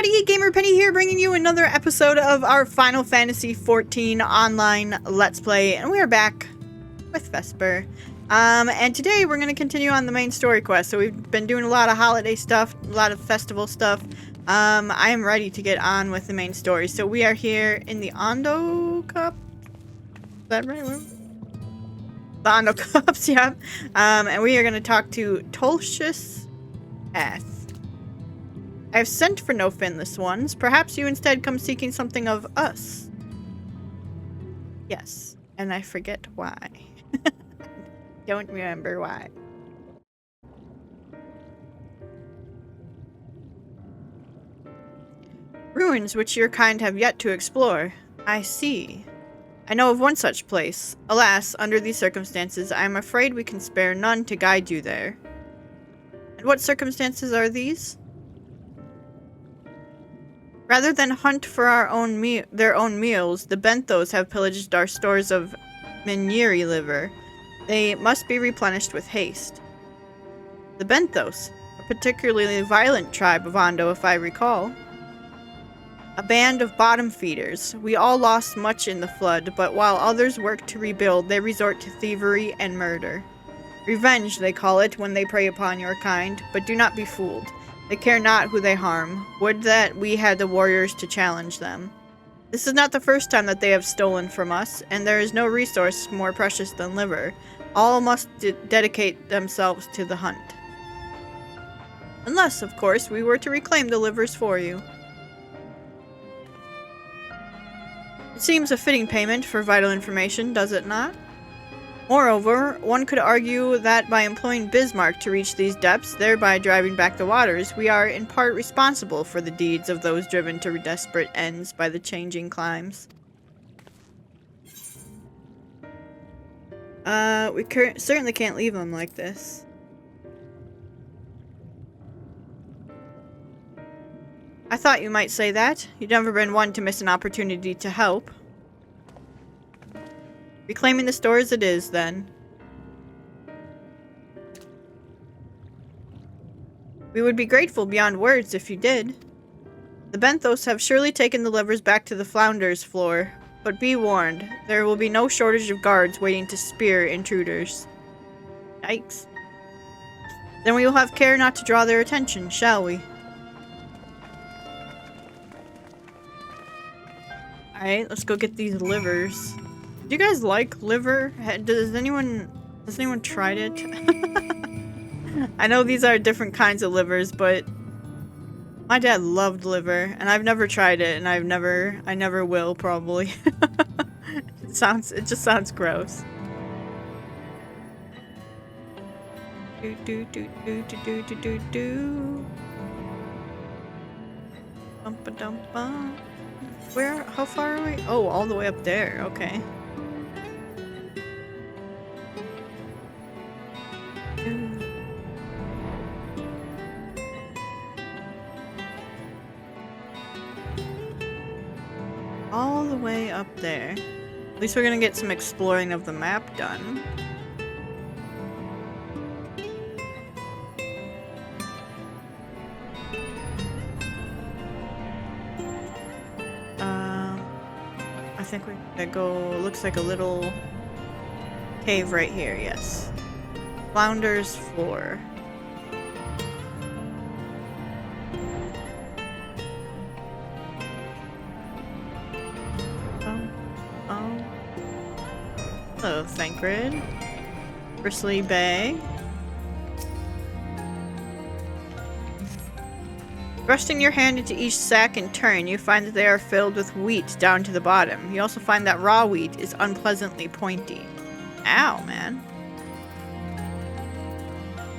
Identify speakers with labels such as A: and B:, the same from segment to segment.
A: everybody, Gamer Penny here, bringing you another episode of our Final Fantasy XIV online Let's Play, and we are back with Vesper. And today we're going to continue on the main story quest. So we've been doing a lot of holiday stuff, a lot of festival stuff. I am ready to get on with the main story. So we are here in the Ondo Cup. Is that right? The Ondo Cups, yeah. And we are going to talk to Tolshus S. I have sent for no finless ones. Perhaps you instead come seeking something of us. Yes, and I forget why. Don't remember why. Ruins which your kind have yet to explore. I see. I know of one such place. Alas, under these circumstances, I am afraid we can spare none to guide you there. And what circumstances are these? Rather than hunt for their own meals, the Benthos have pillaged our stores of Meniri liver. They must be replenished with haste. The Benthos, a particularly violent tribe of Ondo, if I recall. A band of bottom feeders. We all lost much in the flood, but while others work to rebuild, they resort to thievery and murder. Revenge, they call it, when they prey upon your kind, but do not be fooled. They care not who they harm. Would that we had the warriors to challenge them. This is not the first time that they have stolen from us, and there is no resource more precious than liver. All must dedicate themselves to the hunt. Unless, of course, we were to reclaim the livers for you. It seems a fitting payment for vital information, does it not? Moreover, one could argue that by employing Bismarck to reach these depths, thereby driving back the waters, we are in part responsible for the deeds of those driven to desperate ends by the changing climes. We certainly can't leave them like this. I thought you might say that. You've never been one to miss an opportunity to help. Reclaiming the stores it is, then. We would be grateful beyond words if you did. The Benthos have surely taken the livers back to the Flounder's floor, but be warned, there will be no shortage of guards waiting to spear intruders. Yikes. Then we will have care not to draw their attention, shall we? Alright, let's go get these livers. Do you guys like liver? Does anyone tried it? I know these are different kinds of livers, but my dad loved liver, and I've never tried it, and I never will probably. It just sounds gross. Do do do do do do do do. Bumpa dum bum. Where? How far are we? Oh, all the way up there. Okay. All the way up there. At least we're gonna get some exploring of the map done. I think we're gonna go, looks like a little cave right here, yes. Flounder's floor. Hello, Thancred. Bristly Bay. Thrusting your hand into each sack in turn, you find that they are filled with wheat down to the bottom. You also find that raw wheat is unpleasantly pointy. Ow, man.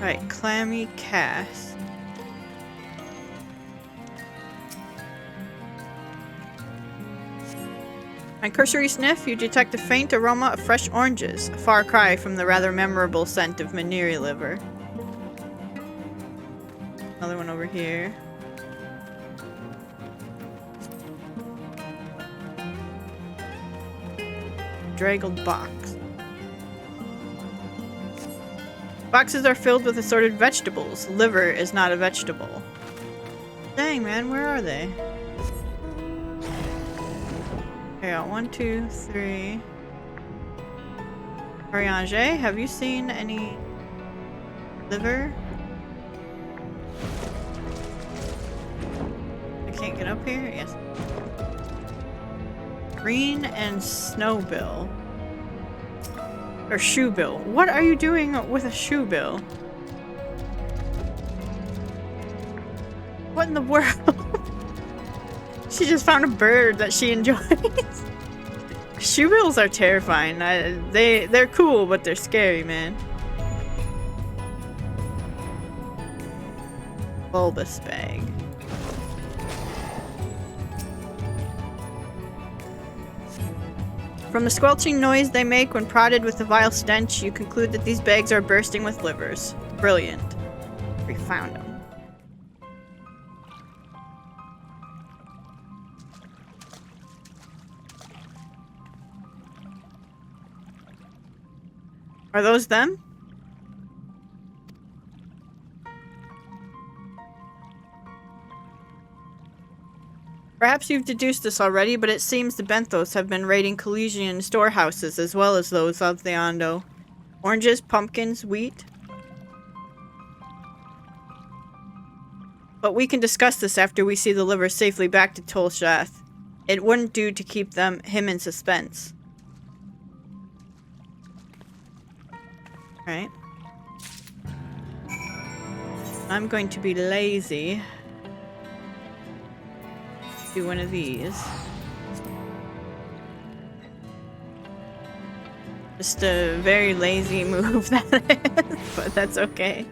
A: Right, clammy cast. On cursory sniff, you detect a faint aroma of fresh oranges, a far cry from the rather memorable scent of Meniri liver. Another one over here. Draggled box. Boxes are filled with assorted vegetables. Liver is not a vegetable. Dang, man, where are they? Okay, got 1, 2, 3. Oriange, have you seen any liver? I can't get up here? Yes. Green and Snowbill. Or Shoebill. What are you doing with a Shoebill? What in the world? She just found a bird that she enjoys. Shoebills are terrifying. They're cool, but they're scary, man. Bulbous bag. From the squelching noise they make when prodded with the vile stench, you conclude that these bags are bursting with livers. Brilliant. We found them. Are those them? Perhaps you've deduced this already, but it seems the Benthos have been raiding Collegian storehouses as well as those of the Ondo. Oranges, pumpkins, wheat. But we can discuss this after we see the liver safely back to Tolshath. It wouldn't do to keep him in suspense. Right. I'm going to be lazy. Do one of these. Just a very lazy move, that is, but that's okay.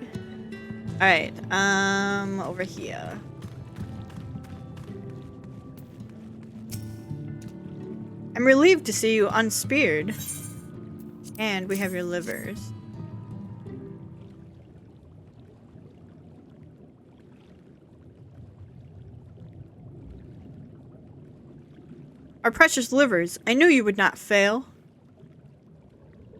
A: Alright, over here. I'm relieved to see you unspeared. And we have your livers. Our precious livers, I knew you would not fail.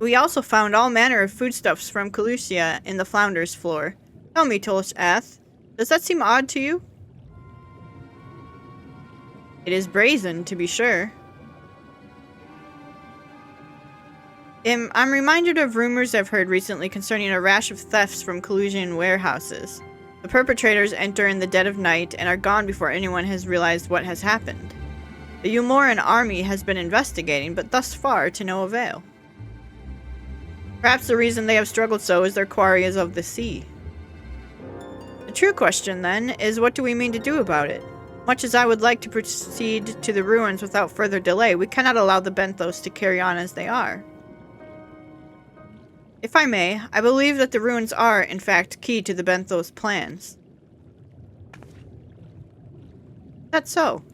A: We also found all manner of foodstuffs from Calusia in the Flounder's floor. Tell me, Tolshath, does that seem odd to you? It is brazen, to be sure. I'm reminded of rumors I've heard recently concerning a rash of thefts from Calusian warehouses. The perpetrators enter in the dead of night and are gone before anyone has realized what has happened. The Umoran army has been investigating, but thus far to no avail. Perhaps the reason they have struggled so is their quarry is of the sea. The true question, then, is what do we mean to do about it? Much as I would like to proceed to the ruins without further delay, we cannot allow the Benthos to carry on as they are. If I may, I believe that the ruins are, in fact, key to the Benthos' plans. That's so.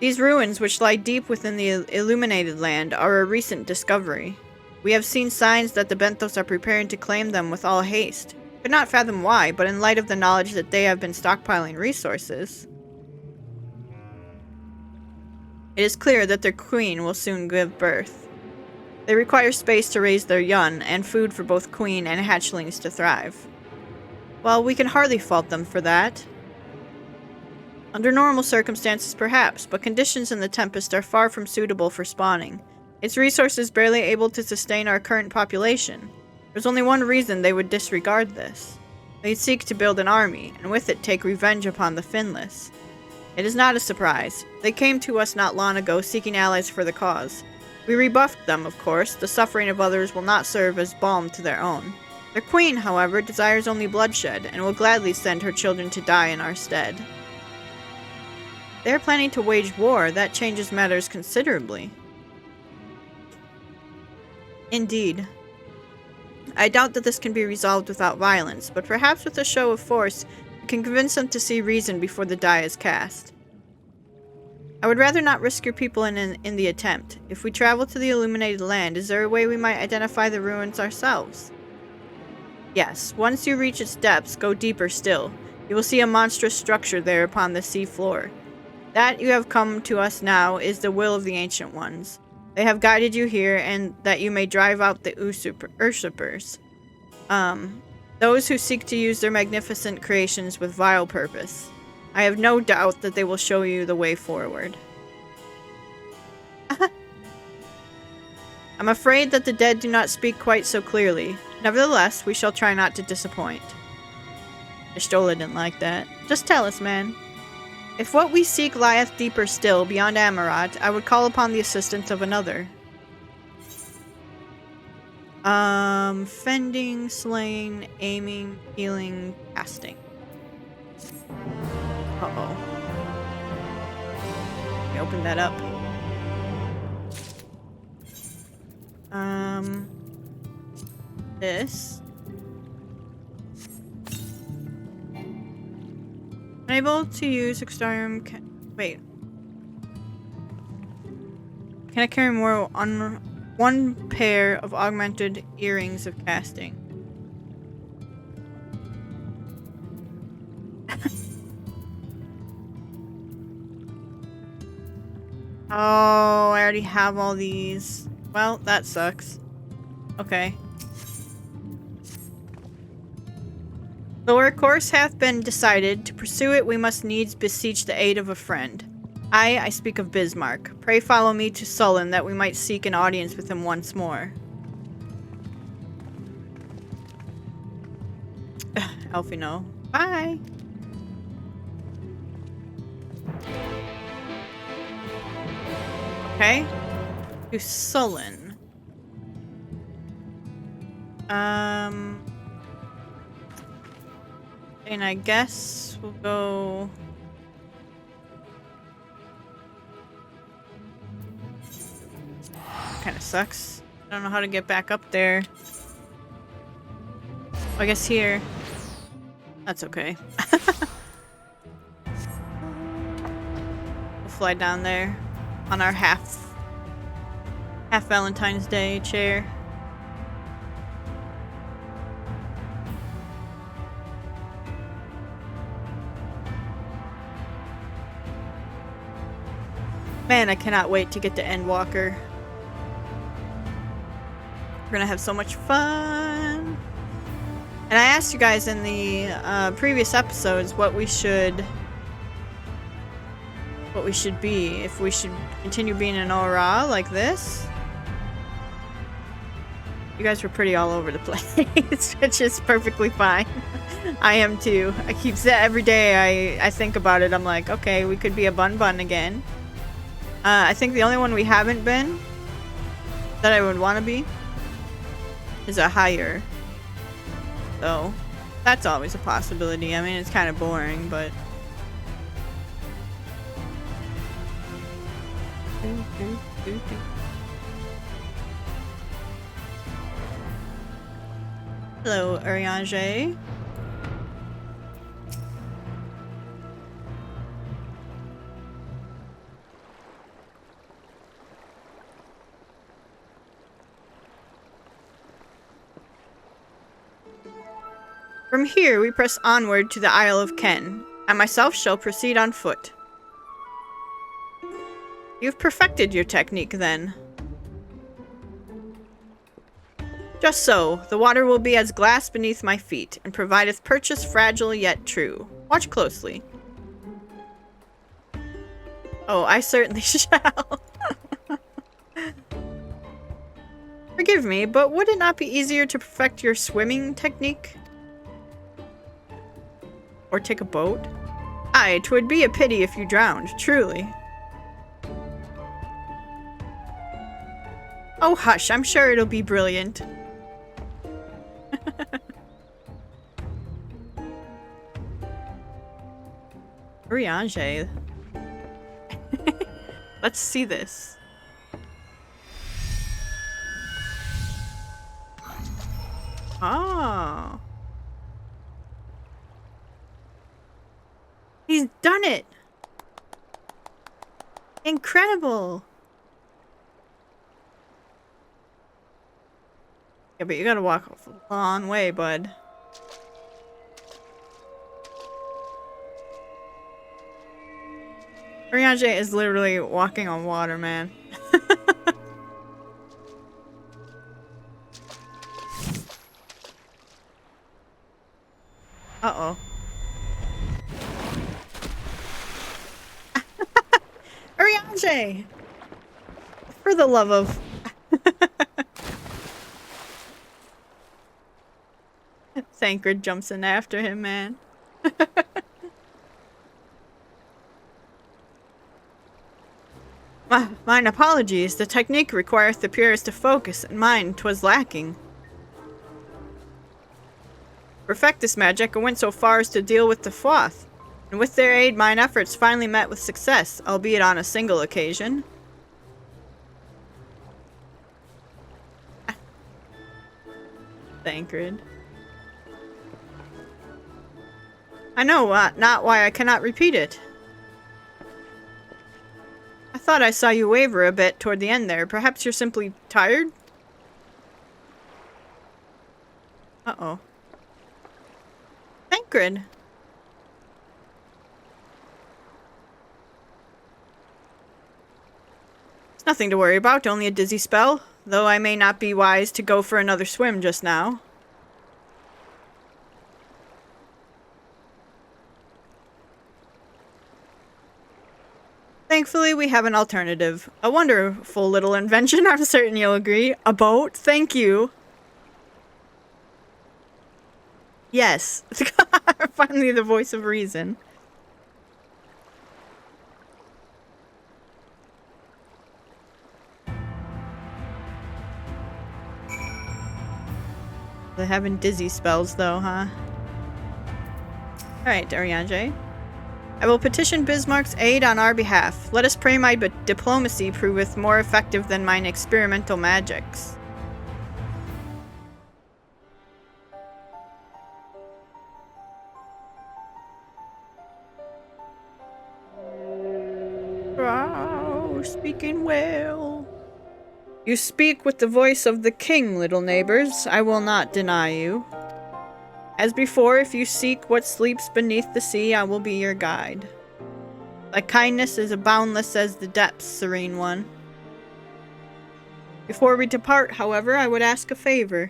A: These ruins, which lie deep within the illuminated land, are a recent discovery. We have seen signs that the Benthos are preparing to claim them with all haste. Could not fathom why, but in light of the knowledge that they have been stockpiling resources, it is clear that their queen will soon give birth. They require space to raise their young, and food for both queen and hatchlings to thrive. Well, we can hardly fault them for that. Under normal circumstances, perhaps, but conditions in the Tempest are far from suitable for spawning. Its resources barely able to sustain our current population. There's only one reason they would disregard this. They seek to build an army, and with it take revenge upon the Finless. It is not a surprise. They came to us not long ago seeking allies for the cause. We rebuffed them, of course. The suffering of others will not serve as balm to their own. Their queen, however, desires only bloodshed, and will gladly send her children to die in our stead. They are planning to wage war. That changes matters considerably. Indeed. I doubt that this can be resolved without violence, but perhaps with a show of force, we can convince them to see reason before the die is cast. I would rather not risk your people in the attempt. If we travel to the illuminated land, is there a way we might identify the ruins ourselves? Yes, once you reach its depths, go deeper still. You will see a monstrous structure there upon the sea floor. That you have come to us now is the will of the Ancient Ones. They have guided you here, and that you may drive out the usurpers. Those who seek to use their magnificent creations with vile purpose. I have no doubt that they will show you the way forward. I'm afraid that the dead do not speak quite so clearly. Nevertheless, we shall try not to disappoint. Ishtola didn't like that. Just tell us, man. If what we seek lieth deeper still, beyond Amarat, I would call upon the assistance of another. Fending, slaying, aiming, healing, casting. Uh-oh. Let me open that up. This. Unable to use Extarium. Wait. Can I carry more on one pair of augmented earrings of casting? Oh, I already have all these. Well, that sucks. Okay. Though our course hath been decided, to pursue it we must needs beseech the aid of a friend. I speak of Bismarck. Pray follow me to Sullen, that we might seek an audience with him once more. Elfino. Bye! Okay. To Sullen. And I guess we'll go... Kinda sucks. I don't know how to get back up there. I guess here. That's okay. We'll fly down there on our half Valentine's Day chair. Man, I cannot wait to get to Endwalker. We're gonna have so much fun. And I asked you guys in the previous episodes what we should be. If we should continue being an Aura like this. You guys were pretty all over the place, which is perfectly fine. I am too. I keep saying every day I think about it. I'm like, okay, we could be a bun again. I think the only one we haven't been that I would want to be is a higher. So that's always a possibility. I mean, it's kind of boring, but hello, Urianger. From here, we press onward to the Isle of Ken. I myself shall proceed on foot. You've perfected your technique, then. Just so. The water will be as glass beneath my feet, and provideth purchase fragile yet true. Watch closely. Oh, I certainly shall. Forgive me, but would it not be easier to perfect your swimming technique? Or take a boat? Aye, 'twould be a pity if you drowned, truly. Oh hush, I'm sure it'll be brilliant. Urianger. Let's see this. Oh. He's done it! Incredible! Yeah, but you gotta walk a long way, bud. Urianger is literally walking on water, man. Ariane! For the love of... Thancred jumps in after him, man. Mine apologies. The technique requireth the purest of focus, and mine 'twas lacking. To perfect this magic, I went so far as to deal with the Froth, and with their aid mine efforts finally met with success, albeit on a single occasion. Thancred. I know not why I cannot repeat it. I thought I saw you waver a bit toward the end there. Perhaps you're simply tired? Uh-oh. Thancred. It's nothing to worry about, only a dizzy spell. Though I may not be wise to go for another swim just now. Thankfully, we have an alternative. A wonderful little invention, I'm certain you'll agree. A boat? Thank you. Yes. Finally, the voice of reason. They're having dizzy spells, though, huh? Alright, Ariane. I will petition Bismarck's aid on our behalf. Let us pray my diplomacy proveth more effective than mine experimental magics. Oh, speaking well. You speak with the voice of the king, little neighbors. I will not deny you. As before, if you seek what sleeps beneath the sea, I will be your guide. Thy kindness is as boundless as the depths, serene one. Before we depart, however, I would ask a favor.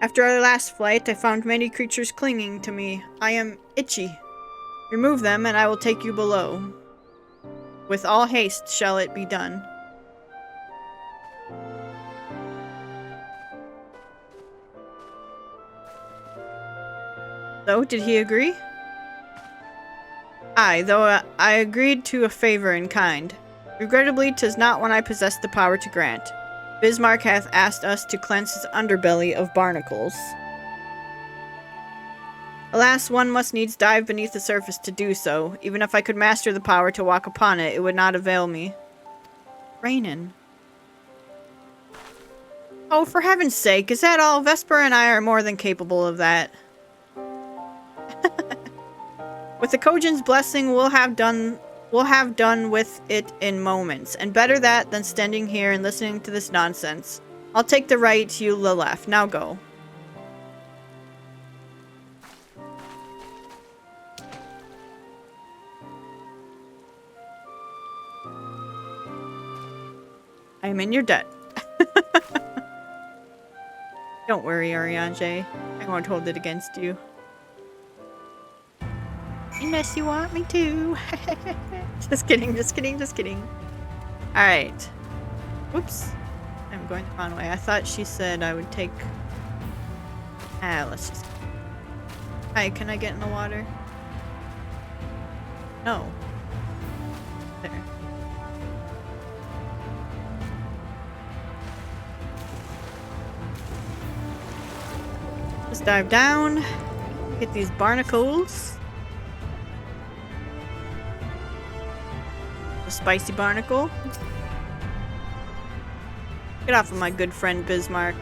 A: After our last flight, I found many creatures clinging to me. I am itchy. Remove them, and I will take you below. With all haste shall it be done. So, did he agree? Aye, though I agreed to a favor in kind. Regrettably, 'tis not one I possess the power to grant. Bismarck hath asked us to cleanse his underbelly of barnacles. Alas, one must needs dive beneath the surface to do so. Even if I could master the power to walk upon it, it would not avail me. Rainin'. Oh, for heaven's sake, is that all? Vesper and I are more than capable of that. With the Kojin's blessing, we'll have done with it in moments, and better that than standing here and listening to this nonsense. I'll take the right, you the left. Now go. I am in your debt. Don't worry, Ariane. I won't hold it against you. Unless you want me to. Just kidding, just kidding, just kidding. Alright. Whoops. I'm going the wrong way. I thought she said I would take... let's just... Hi, can I get in the water? No. There. Let's dive down. Get these barnacles. A spicy barnacle. Get off of my good friend Bismarck.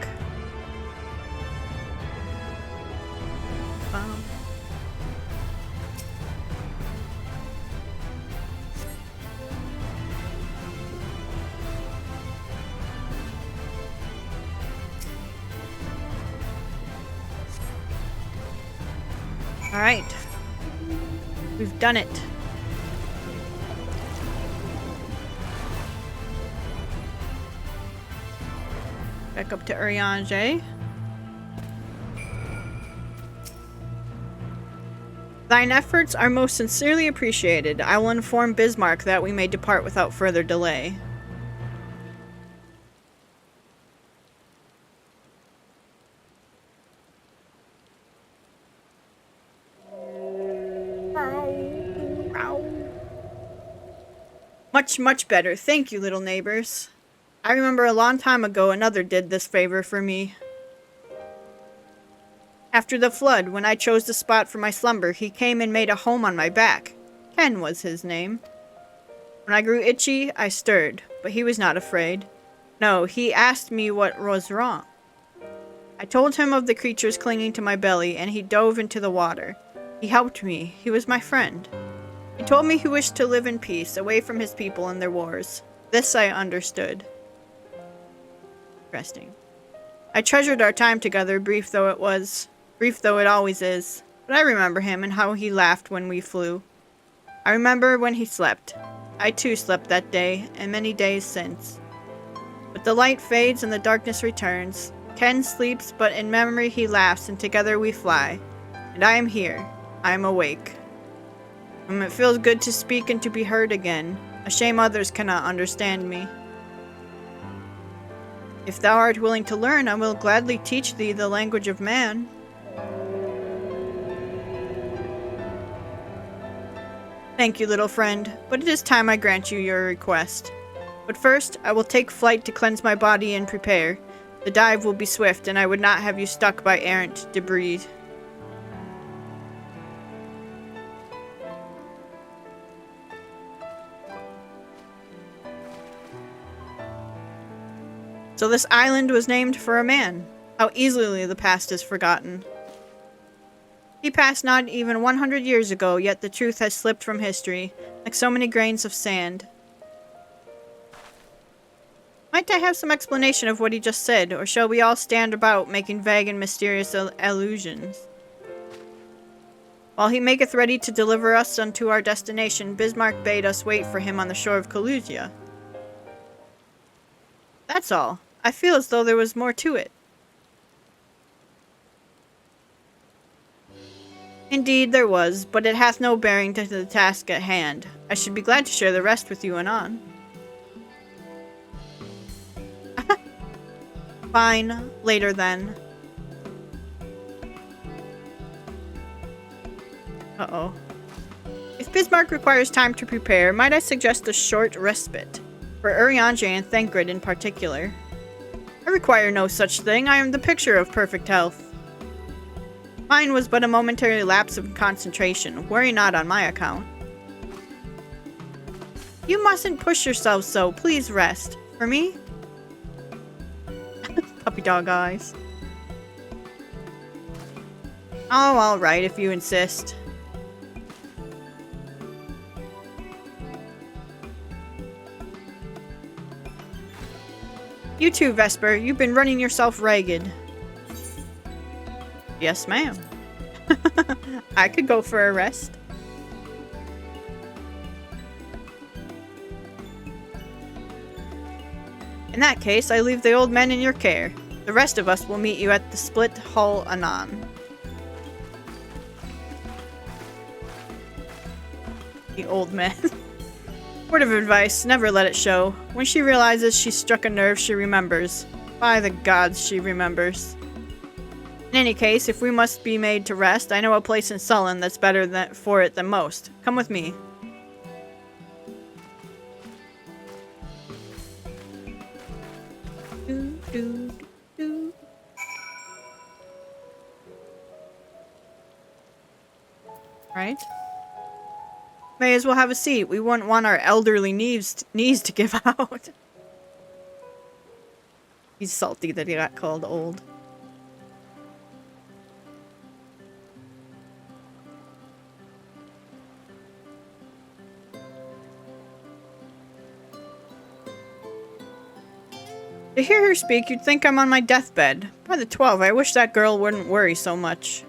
A: Alright. We've done it. Back up to Ariane. Thine efforts are most sincerely appreciated. I will inform Bismarck that we may depart without further delay. Much, much better. Thank you, little neighbors. I remember a long time ago another did this favor for me. After the flood, when I chose the spot for my slumber, he came and made a home on my back. Ken was his name. When I grew itchy, I stirred, but he was not afraid. No, he asked me what was wrong. I told him of the creatures clinging to my belly, and he dove into the water. He helped me. He was my friend. He told me he wished to live in peace, away from his people and their wars. This I understood. Interesting. I treasured our time together, brief though it always is. But I remember him and how he laughed when we flew. I remember when he slept. I too slept that day, and many days since. But the light fades and the darkness returns. Ken sleeps, but in memory he laughs, and together we fly. And I am here. I am awake. It feels good to speak and to be heard again. A shame others cannot understand me. If thou art willing to learn, I will gladly teach thee the language of man. Thank you, little friend, but it is time I grant you your request. But first, I will take flight to cleanse my body and prepare. The dive will be swift, and I would not have you stuck by errant debris. So this island was named for a man. How easily the past is forgotten. He passed not even 100 years ago, yet the truth has slipped from history, like so many grains of sand. Might I have some explanation of what he just said, or shall we all stand about making vague and mysterious allusions? While he maketh ready to deliver us unto our destination, Bismarck bade us wait for him on the shore of Kalusia. That's all. I feel as though there was more to it. Indeed there was, but it hath no bearing to the task at hand. I should be glad to share the rest with you anon. Fine, later then. Uh-oh. If Bismarck requires time to prepare, might I suggest a short respite? For Urianger and Thancred in particular. I require no such thing. I am the picture of perfect health. Mine was but a momentary lapse of concentration. Worry not on my account. You mustn't push yourself so. Please rest. For me? Puppy dog eyes. Oh, alright, if you insist. You too, Vesper. You've been running yourself ragged. Yes, ma'am. I could go for a rest. In that case, I leave the old men in your care. The rest of us will meet you at the split hull anon. The old men. Word of advice, never let it show. When she realizes she's struck a nerve, she remembers. By the gods, she remembers. In any case, if we must be made to rest, I know a place in Sullen that's better for it than most. Come with me. Right? May as well have a seat. We wouldn't want our elderly knees to give out. He's salty that he got called old. To hear her speak, you'd think I'm on my deathbed. By the 12, I wish that girl wouldn't worry so much.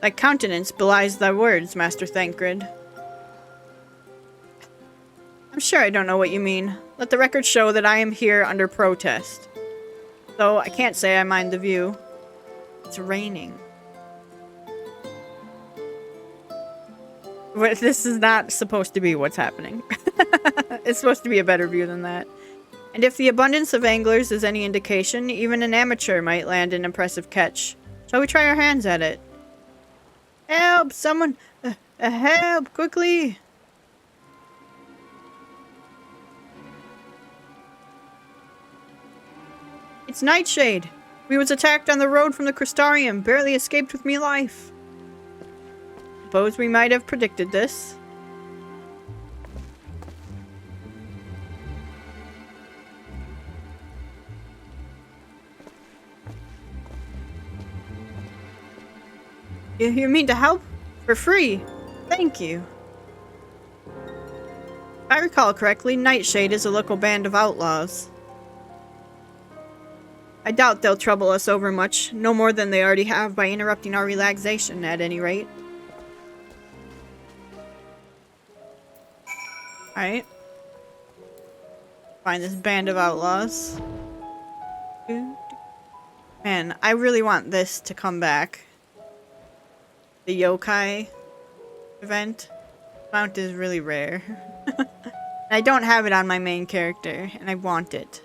A: Thy countenance belies thy words, Master Thancred. I'm sure I don't know what you mean. Let the record show that I am here under protest. Though I can't say I mind the view. It's raining. But this is not supposed to be what's happening. It's supposed to be a better view than that. And if the abundance of anglers is any indication, even an amateur might land an impressive catch. Shall we try our hands at it? Help! Someone! Help! Quickly! It's Nightshade! We was attacked on the road from the Crystarium, barely escaped with me life. Suppose we might have predicted this. You mean to help? For free? Thank you. If I recall correctly, Nightshade is a local band of outlaws. I doubt they'll trouble us overmuch, no more than they already have by interrupting our relaxation, at any rate. Alright. Find this band of outlaws. Man, I really want this to come back. The yokai event. Mount is really rare. I don't have it on my main character, and I want it.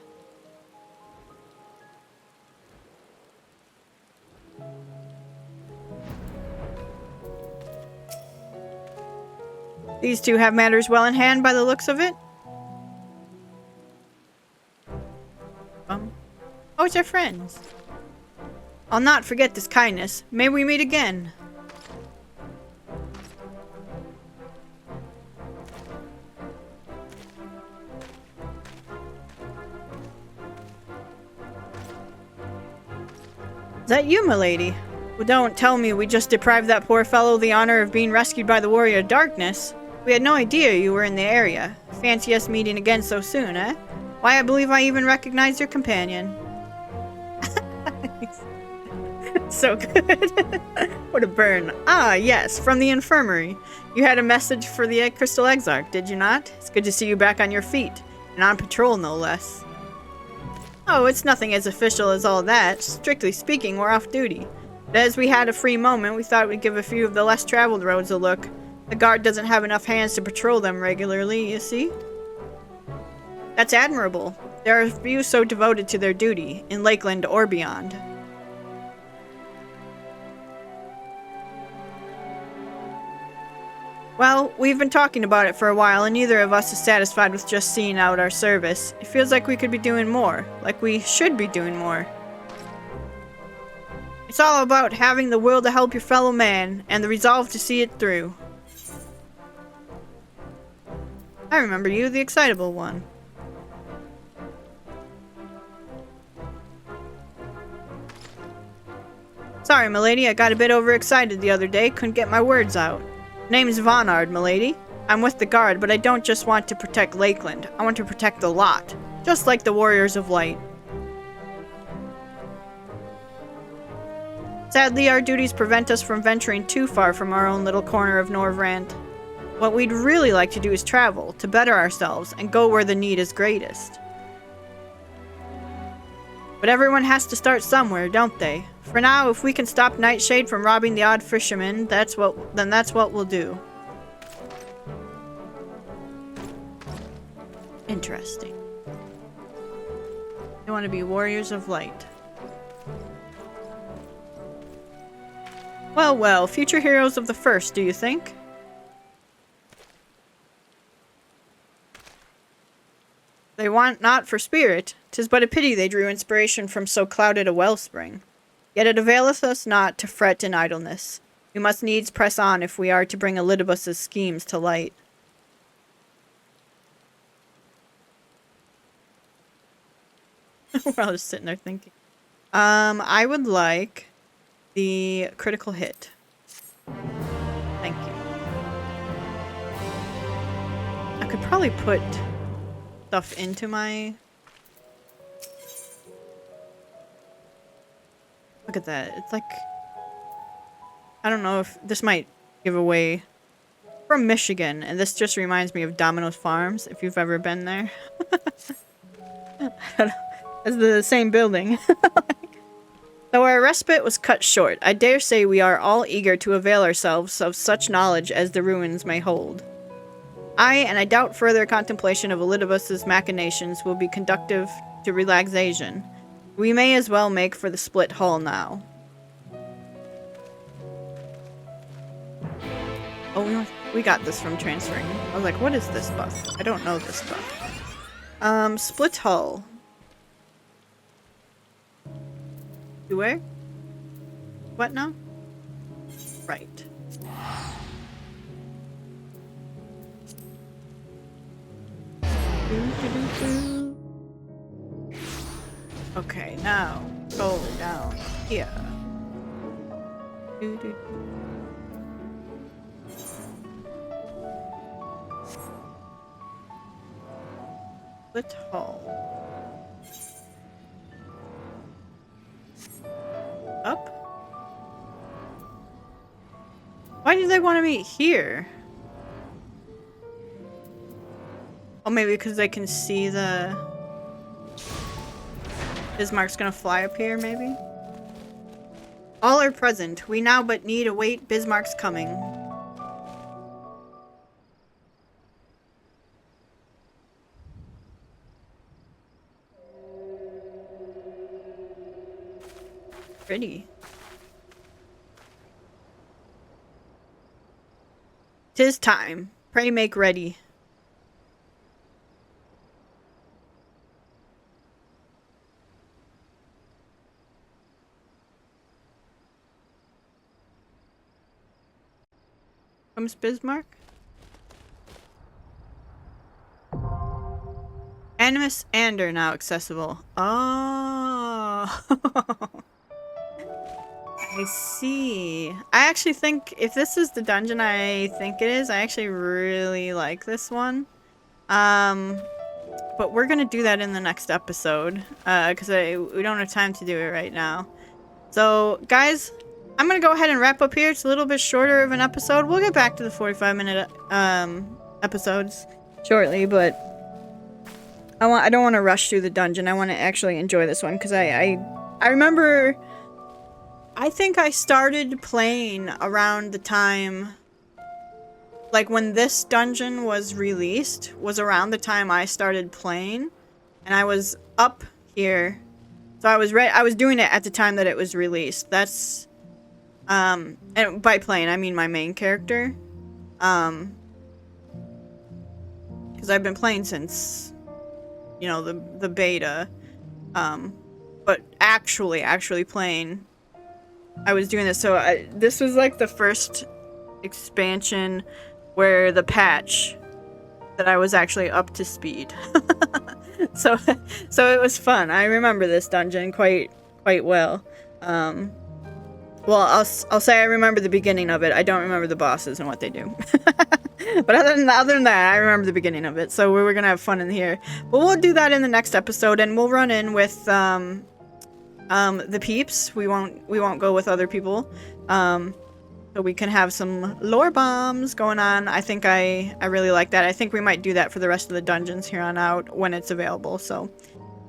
A: These two have matters well in hand by the looks of it. Oh, it's our friends. I'll not forget this kindness. May we meet again. Is that you, milady? Well, don't tell me we just deprived that poor fellow the honor of being rescued by the Warrior of Darkness. We had no idea you were in the area. Fancy us meeting again so soon, eh? Why, I believe I even recognized your companion. So good. What a burn. Ah, yes, from the infirmary. You had a message for the Crystal Exarch, did you not? It's good to see you back on your feet. And on patrol, no less. Oh, it's nothing as official as all that. Strictly speaking, we're off duty. But as we had a free moment, we thought we'd give a few of the less traveled roads a look. The guard doesn't have enough hands to patrol them regularly, you see? That's admirable. There are few so devoted to their duty, in Lakeland or beyond. Well, we've been talking about it for a while, and neither of us is satisfied with just seeing out our service. It feels like we could be doing more. Like we should be doing more. It's all about having the will to help your fellow man, and the resolve to see it through. I remember you, the excitable one. Sorry, milady, I got a bit overexcited the other day, couldn't get my words out. Name's Vonard, milady. I'm with the guard, but I don't just want to protect Lakeland. I want to protect the lot. Just like the Warriors of Light. Sadly, our duties prevent us from venturing too far from our own little corner of Norvrant. What we'd really like to do is travel, to better ourselves, and go where the need is greatest. But everyone has to start somewhere, don't they? For now, if we can stop Nightshade from robbing the odd fisherman, that's what we'll do. Interesting. They want to be Warriors of Light. Well, well, future heroes of the first, do you think? They want not for spirit. 'Tis but a pity they drew inspiration from so clouded a wellspring. Yet it availeth us not to fret in idleness. We must needs press on if we are to bring Elidibus's schemes to light. We're all just sitting there thinking. I would like the critical hit. Thank you. I could probably put stuff into my... Look at that. It's like... I don't know if this might give away... From Michigan, and this just reminds me of Domino's Farms, if you've ever been there. I don't know. It's the same building. Though our respite was cut short, I dare say we are all eager to avail ourselves of such knowledge as the ruins may hold. And I doubt further contemplation of Elidibus's machinations will be conducive to relaxation. We may as well make for the split hull now. Oh, we got this from transferring. I was like, what is this buff? I don't know this buff. Split hull. To where? What now? Right. Okay, now go down here. Split hull. Up? Why do they want to meet here? Oh, maybe because they can see the... Bismarck's gonna fly up here, maybe? All are present. We now but need await Bismarck's coming. Pretty. 'Tis time. Pray make ready. Comes Bismarck? Animus and are now accessible. Oh. I see. I actually think if this is the dungeon I think it is, I actually really like this one. But we're gonna do that in the next episode, because we don't have time to do it right now. So, guys, I'm gonna go ahead and wrap up here. It's a little bit shorter of an episode. We'll get back to the 45-minute episodes shortly, but I don't want to rush through the dungeon. I want to actually enjoy this one because I remember. I think I started playing around the time, like when this dungeon was released, was around the time I started playing, and I was up here, so I was doing it at the time that it was released. That's. And by playing, I mean my main character. Because I've been playing since, you know, the beta. But actually playing, I was doing this. So this was like the first expansion where the patch that I was actually up to speed. so it was fun. I remember this dungeon quite well. Well, I'll say I remember the beginning of it. I don't remember the bosses and what they do. But other than that, I remember the beginning of it. So we were gonna have fun in here. But we'll do that in the next episode, and we'll run in with the peeps. We won't go with other people. So we can have some lore bombs going on. I think I really like that. I think we might do that for the rest of the dungeons here on out when it's available. So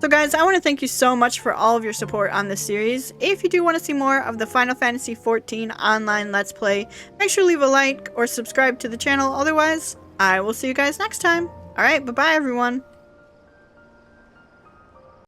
A: guys, I want to thank you so much for all of your support on this series. If you do want to see more of the Final Fantasy XIV online Let's Play, make sure to leave a like or subscribe to the channel. Otherwise, I will see you guys next time. Alright, bye-bye everyone.